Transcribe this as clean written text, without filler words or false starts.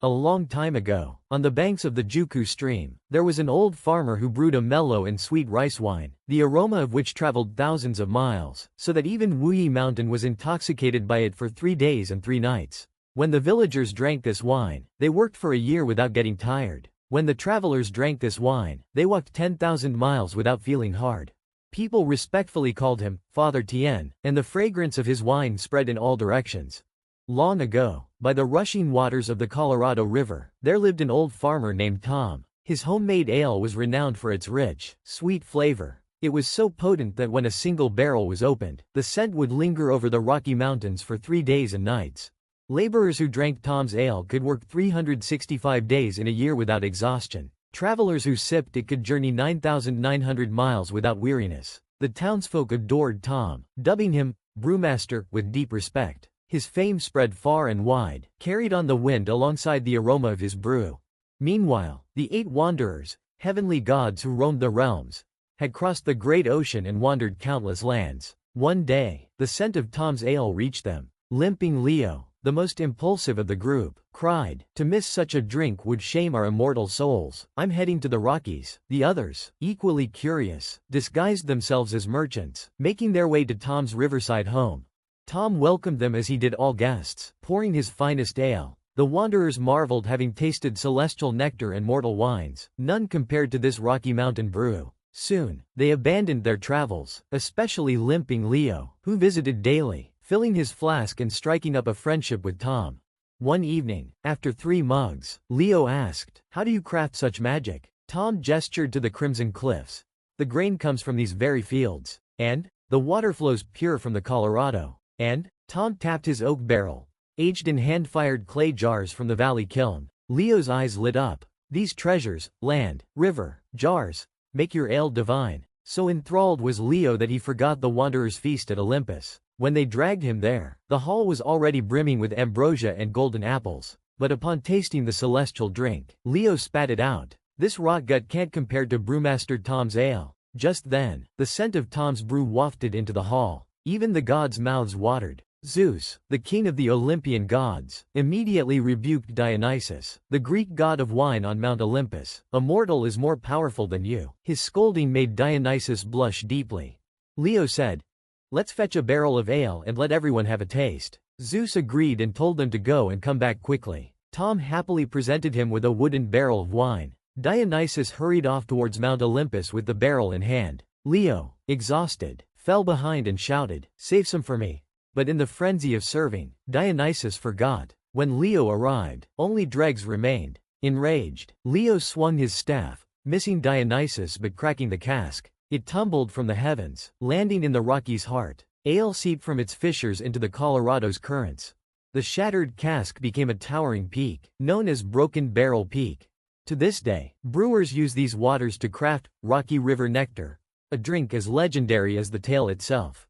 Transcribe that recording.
A long time ago, on the banks of the Juku stream, there was an old farmer who brewed a mellow and sweet rice wine, the aroma of which traveled thousands of miles, so that even Wuyi mountain was intoxicated by it for 3 days and 3 nights. When the villagers drank this wine, they worked for a year without getting tired. When the travelers drank this wine, they walked 10,000 miles without feeling hard. People respectfully called him Father Tien, and the fragrance of his wine spread in all directions. Long ago, by the rushing waters of the Colorado River, there lived an old farmer named Tom. His homemade ale was renowned for its rich, sweet flavor. It was so potent that when a single barrel was opened, the scent would linger over the Rocky Mountains for 3 days and nights. Laborers who drank Tom's ale could work 365 days in a year without exhaustion. Travelers who sipped it could journey 9,900 miles without weariness. The townsfolk adored Tom, dubbing him Brewmaster with deep respect. His fame spread far and wide, carried on the wind alongside the aroma of his brew. Meanwhile, the 8 wanderers, heavenly gods who roamed the realms, had crossed the great ocean and wandered countless lands. One day, the scent of Tom's ale reached them. Limping Leo, the most impulsive of the group, cried, "To miss such a drink would shame our immortal souls. I'm heading to the Rockies." The others, equally curious, disguised themselves as merchants, making their way to Tom's riverside home. Tom welcomed them as he did all guests, pouring his finest ale. The wanderers marveled, having tasted celestial nectar and mortal wines, none compared to this Rocky Mountain brew. Soon, they abandoned their travels, especially Limping Leo, who visited daily, filling his flask and striking up a friendship with Tom. One evening, after 3 mugs, Leo asked, "How do you craft such magic?" Tom gestured to the Crimson Cliffs. "The grain comes from these very fields. And the water flows pure from the Colorado. And Tom tapped his oak barrel, aged in hand-fired clay jars from the valley kiln. Leo's eyes lit up. "These treasures, land, river, jars, make your ale divine." So enthralled was Leo that he forgot the wanderers' feast at Olympus. When they dragged him there, the hall was already brimming with ambrosia and golden apples. But upon tasting the celestial drink, Leo spat it out. "This rot gut can't compare to Brewmaster Tom's ale." Just then, the scent of Tom's brew wafted into the hall. Even the gods' mouths watered. Zeus, the king of the Olympian gods, immediately rebuked Dionysus, the Greek god of wine on Mount Olympus. "A mortal is more powerful than you." His scolding made Dionysus blush deeply. Leo said, "Let's fetch a barrel of ale and let everyone have a taste." Zeus agreed and told them to go and come back quickly. Tom happily presented him with a wooden barrel of wine. Dionysus hurried off towards Mount Olympus with the barrel in hand. Leo, exhausted, fell behind and shouted, "Save some for me." But in the frenzy of serving, Dionysus forgot. When Leo arrived, only dregs remained. Enraged, Leo swung his staff, missing Dionysus but cracking the cask. It tumbled from the heavens, landing in the Rockies' heart. Ale seeped from its fissures into the Colorado's currents. The shattered cask became a towering peak, known as Broken Barrel Peak. To this day, brewers use these waters to craft Rocky River nectar, a drink as legendary as the tale itself.